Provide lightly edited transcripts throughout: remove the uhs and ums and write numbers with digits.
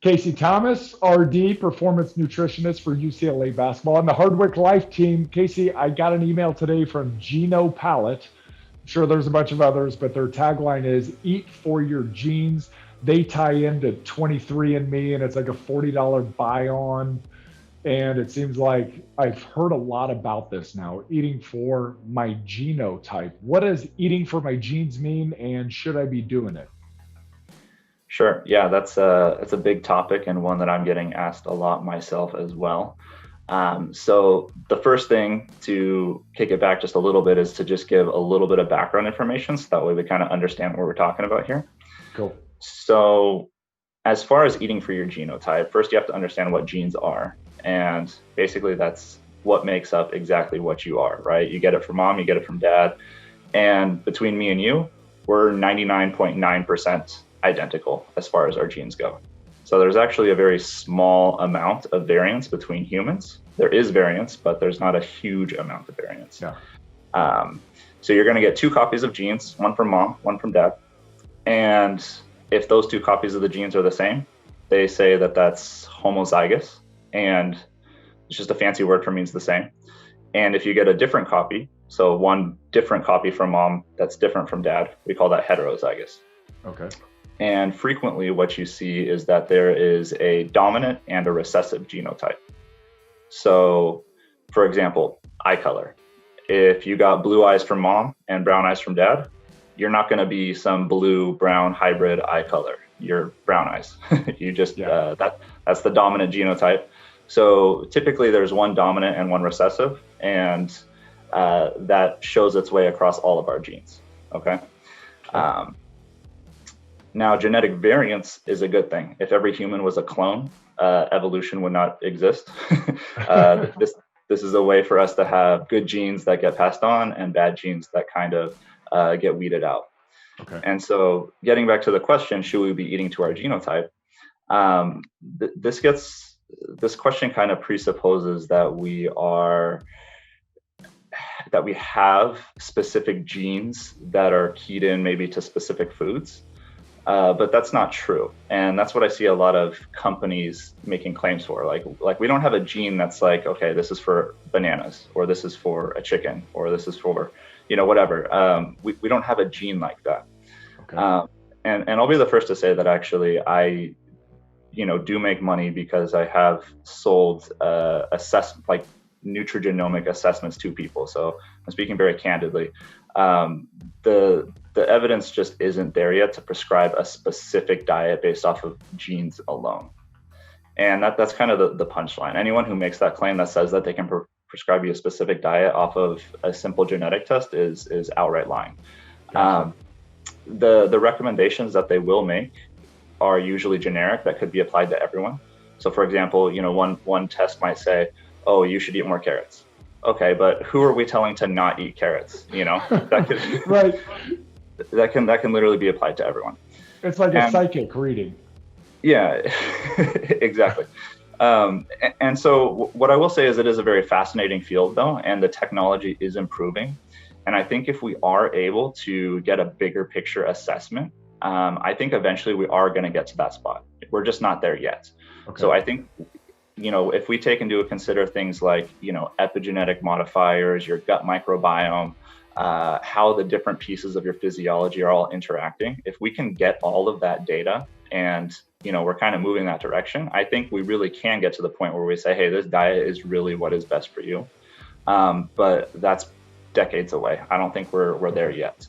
Casey Thomas, RD, performance nutritionist for UCLA Basketball, and the Hardwick Life team. Casey, I got an email today from Genotype. I'm sure there's a bunch of others, but their tagline is "Eat for your genes." They tie into 23andMe, and it's like a $40 buy-on. And it seems like I've heard a lot about this now, eating for my genotype. What does eating for my genes mean, and should I be doing it? Sure. Yeah, that's a big topic and one that I'm getting asked a lot myself as well. So the first thing to kick it back just a little bit is to just give a little bit of background information, so that way we kind of understand what we're talking about here. Cool. So as far as eating for your genotype, first you have to understand what genes are. And basically that's what makes up exactly what you are, right? You get it from mom, you get it from dad. And between me and you, we're 99.9% identical as far as our genes go. So there's actually a very small amount of variance between humans. There is variance, but there's not a huge amount of variance. Yeah. So you're going to get two copies of genes, one from mom, one from dad. And if those two copies of the genes are the same, they say that that's homozygous. And it's just a fancy word for means the same. And if you get a different copy, so one different copy from mom that's different from dad, we call that heterozygous. Okay. And frequently what you see is that there is a dominant and a recessive genotype. So for example, eye color. If you got blue eyes from mom and brown eyes from dad, you're not going to be some blue brown hybrid eye color. You're brown eyes. You just, that's the dominant genotype. So typically there's one dominant and one recessive, and that shows its way across all of our genes. Okay. Now, genetic variance is a good thing. If every human was a clone, evolution would not exist. This is a way for us to have good genes that get passed on and bad genes that kind of get weeded out. Okay. And so getting back to the question, should we be eating to our genotype? This question kind of presupposes that we have specific genes that are keyed in maybe to specific foods. But that's not true. And that's what I see a lot of companies making claims for. Like we don't have a gene that's like, okay, this is for bananas, or this is for a chicken, or this is for, whatever. We don't have a gene like that. Okay. And I'll be the first to say that actually I, do make money because I have sold like nutrigenomic assessments to people. So I'm speaking very candidly. The evidence just isn't there yet to prescribe a specific diet based off of genes alone. And that's kind of the punchline. Anyone who makes that claim that says that they can prescribe you a specific diet off of a simple genetic test is outright lying. Gotcha. The recommendations that they will make are usually generic that could be applied to everyone. So for example, one test might say, oh, you should eat more carrots. Okay, but who are we telling to not eat carrots? That could, Right. that can literally be applied to everyone. It's like a psychic reading. Yeah, exactly. And so what I will say is it is a very fascinating field though, and the technology is improving. And I think if we are able to get a bigger picture assessment, I think eventually we are going to get to that spot. We're just not there yet. Okay. So I think, if we take into consider things like, epigenetic modifiers, your gut microbiome, how the different pieces of your physiology are all interacting, if we can get all of that data and, we're kind of moving that direction, I think we really can get to the point where we say, hey, this diet is really what is best for you. But that's decades away. I don't think we're there yet.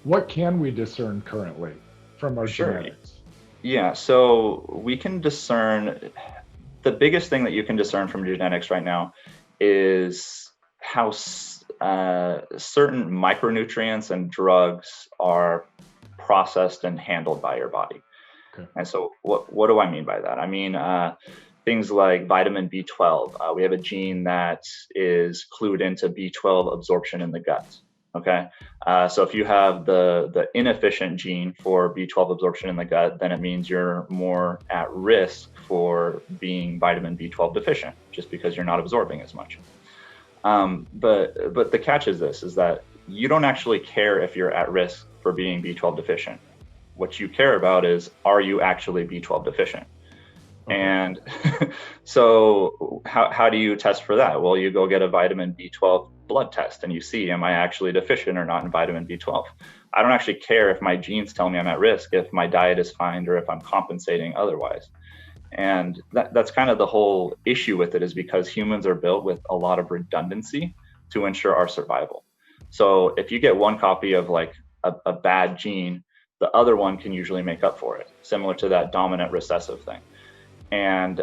What can we discern currently from our genetics? Yeah, so we can discern, the biggest thing that you can discern from genetics right now is how certain micronutrients and drugs are processed and handled by your body. Okay. And so what do I mean by that? I mean, things like vitamin B12. We have a gene that is clued into B12 absorption in the gut. Okay, so if you have the inefficient gene for B12 absorption in the gut, then it means you're more at risk for being vitamin B12 deficient, just because you're not absorbing as much. But the catch is that you don't actually care if you're at risk for being B12 deficient. What you care about is, are you actually B12 deficient? Okay. And so how do you test for that? Well, you go get a vitamin B12 blood test and you see, am I actually deficient or not in vitamin B12? I don't actually care if my genes tell me I'm at risk, if my diet is fine, or if I'm compensating otherwise. And that's kind of the whole issue with it, is because humans are built with a lot of redundancy to ensure our survival. So if you get one copy of like a bad gene, the other one can usually make up for it, similar to that dominant recessive thing. And,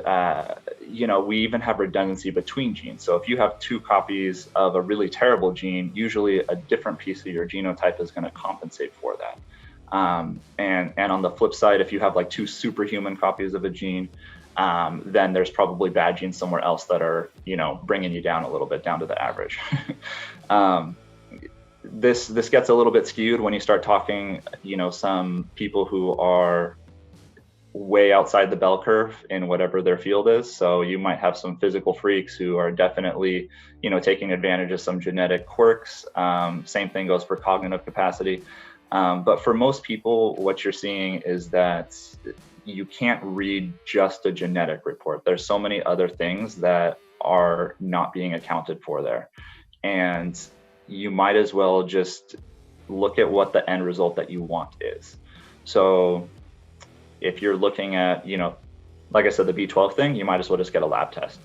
we even have redundancy between genes. So if you have two copies of a really terrible gene, usually a different piece of your genotype is going to compensate for that. And on the flip side, if you have like two superhuman copies of a gene, then there's probably bad genes somewhere else that are, bringing you down a little bit, down to the average. This gets a little bit skewed when you start talking, some people who are way outside the bell curve in whatever their field is. So you might have some physical freaks who are definitely, taking advantage of some genetic quirks. Same thing goes for cognitive capacity. But for most people, what you're seeing is that you can't read just a genetic report. There's so many other things that are not being accounted for there. And you might as well just look at what the end result that you want is. So if you're looking at, like I said, the B12 thing, you might as well just get a lab test.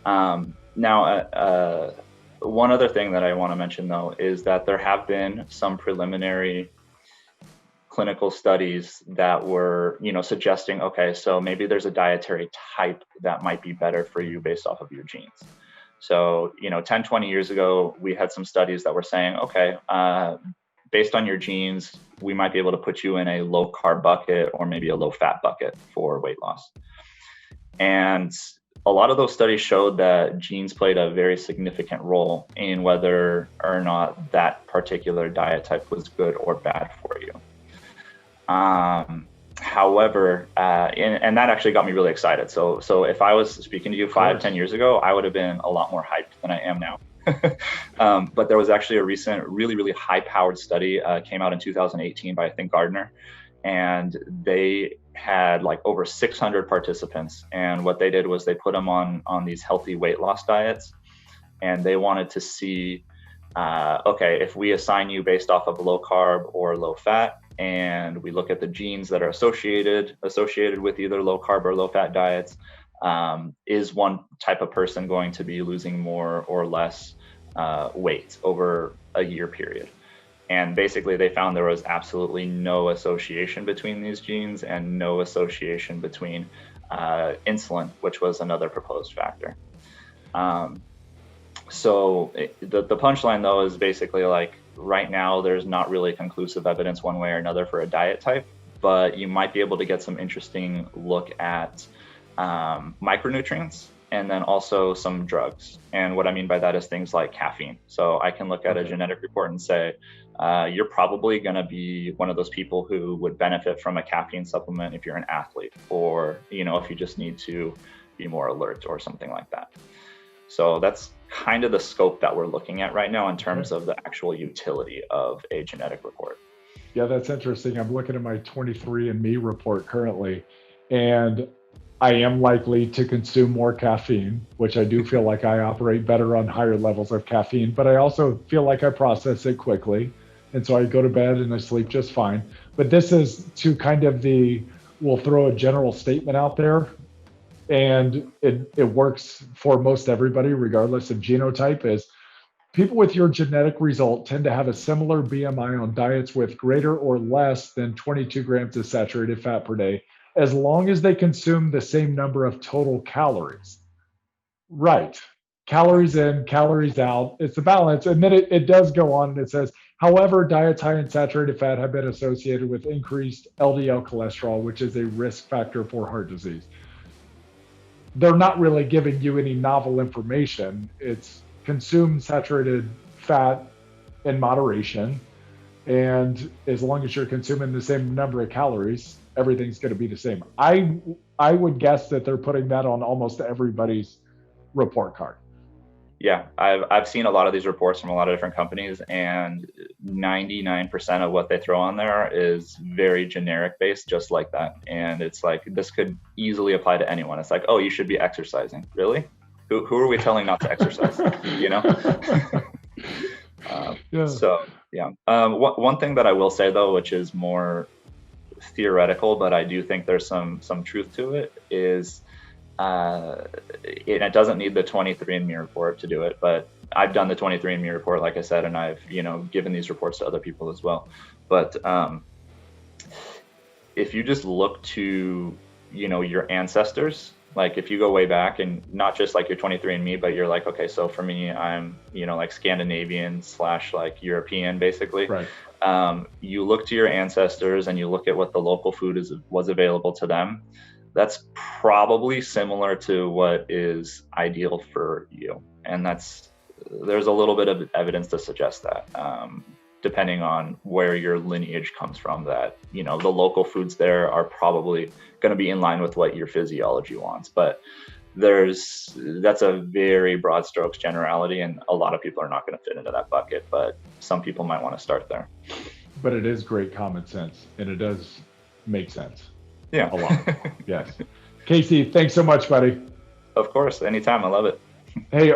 Now, one other thing that I want to mention, though, is that there have been some preliminary clinical studies that were, suggesting, okay, so maybe there's a dietary type that might be better for you based off of your genes. So, 10, 20 years ago, we had some studies that were saying, okay, based on your genes, we might be able to put you in a low carb bucket or maybe a low fat bucket for weight loss. And a lot of those studies showed that genes played a very significant role in whether or not that particular diet type was good or bad for you. However, and that actually got me really excited. So if I was speaking to you 5-10 years ago, I would have been a lot more hyped than I am now. But there was actually a recent, really, really high-powered study came out in 2018 by, I think, Gardner, and they had like over 600 participants. And what they did was they put them on these healthy weight loss diets, and they wanted to see, okay, if we assign you based off of low carb or low fat, and we look at the genes that are associated with either low carb or low fat diets, is one type of person going to be losing more or less weight over a year period. And basically they found there was absolutely no association between these genes and no association between insulin, which was another proposed factor. So the punchline, though, is basically like, right now there's not really conclusive evidence one way or another for a diet type, but you might be able to get some interesting look at micronutrients and then also some drugs. And what I mean by that is things like caffeine. So I can look at a genetic report and say, you're probably going to be one of those people who would benefit from a caffeine supplement if you're an athlete, or, if you just need to be more alert or something like that. So that's kind of the scope that we're looking at right now in terms of the actual utility of a genetic report. Yeah, that's interesting. I'm looking at my 23andMe report currently, and I am likely to consume more caffeine, which I do feel like I operate better on higher levels of caffeine, but I also feel like I process it quickly. And so I go to bed and I sleep just fine. But this is to kind of we'll throw a general statement out there, and it works for most everybody, regardless of genotype, is people with your genetic result tend to have a similar BMI on diets with greater or less than 22 grams of saturated fat per day, as long as they consume the same number of total calories. Right. Calories in, calories out. It's a balance. And then it does go on and it says, however, diets high in saturated fat have been associated with increased LDL cholesterol, which is a risk factor for heart disease. They're not really giving you any novel information. It's consume saturated fat in moderation. And as long as you're consuming the same number of calories, everything's going to be the same. I would guess that they're putting that on almost everybody's report card. Yeah, I've seen a lot of these reports from a lot of different companies, and 99% of what they throw on there is very generic based, just like that. And it's like, this could easily apply to anyone. It's like, oh, you should be exercising. Really? Who are we telling not to exercise? You know? Yeah. So yeah. One thing that I will say though, which is more theoretical, but I do think there's some truth to it, is it doesn't need the 23andMe report to do it, but I've done the 23andMe report, like I said, and I've given these reports to other people as well. But if you just look to your ancestors, like if you go way back, and not just like your 23andMe, but you're like, okay, so for me, I'm like Scandinavian / like European, basically. Right. You look to your ancestors and you look at what the local food was available to them. That's probably similar to what is ideal for you. And there's a little bit of evidence to suggest that, depending on where your lineage comes from, that, the local foods there are probably going to be in line with what your physiology wants. But that's a very broad strokes generality, and a lot of people are not going to fit into that bucket, but some people might want to start there. But it is great common sense, and it does make sense. Yeah. A lot. Yes. Casey, thanks so much, buddy. Of course. Anytime. I love it. Hey,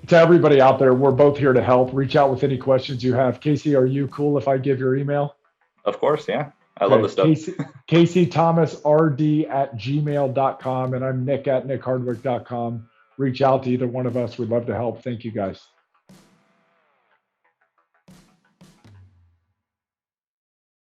to everybody out there, we're both here to help. Reach out with any questions you have. Casey, are you cool if I give your email? Of course. Yeah. I love this stuff. Caseythomasrd@gmail.com, and I'm Nick@nickhardwick.com. Reach out to either one of us. We'd love to help. Thank you, guys.